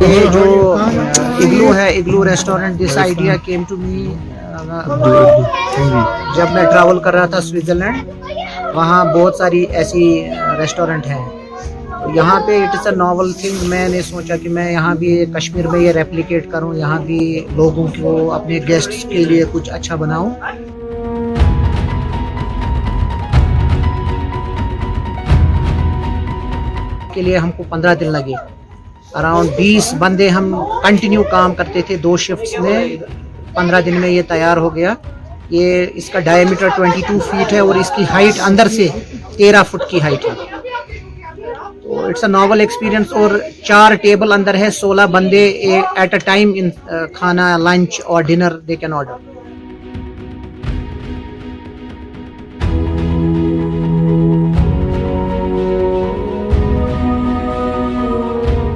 ये जो इग्लू है, igloo restaurant, this idea came to me जब मैं ट्रैवल कर रहा था स्विट्जरलैंड। वहाँ बहुत सारी ऐसी रेस्टोरेंट हैं। तो यहाँ पे it is a novel thing. मैंने सोचा कि मैं यहाँ भी कश्मीर में ये रेप्लिकेट करूँ, यहाँ भी लोगों को, अपने गेस्ट्स के लिए कुछ अच्छा बनाऊँ। के लिए हमको 15 दिन लगे। अराउंड 20 बंदे हम कंटिन्यू काम करते थे 2 शिफ्ट्स में। 15 दिन में ये तैयार हो गया। ये इसका डायमीटर 22 फीट है और इसकी हाइट अंदर से 13 फुट की हाइट है। तो इट्स अ नॉवल एक्सपीरियंस। और 4 टेबल अंदर है, 16 बंदे एट अ टाइम इन खाना, लंच और डिनर दे कैन ऑर्डर।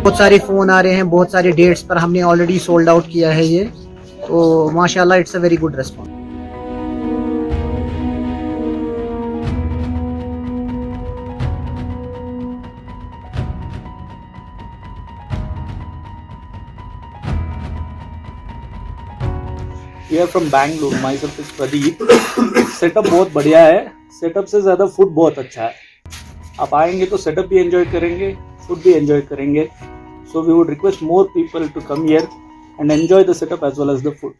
बहुत सारे फ़ोन आ रहे हैं, बहुत सारे डेट्स पर हमने ऑलरेडी सोल्ड आउट किया है ये। तो माशाल्लाह it's a very good response. We are from Bangalore. Myself is Pradeep. Setup बहुत बढ़िया है। सेटअप से ज़्यादा फूड बहुत अच्छा है। आप आएंगे तो सेटअप भी एंजॉय करेंगे, फूड भी एंजॉय करेंगे। So we would request more people to come here and enjoy the setup as well as the food.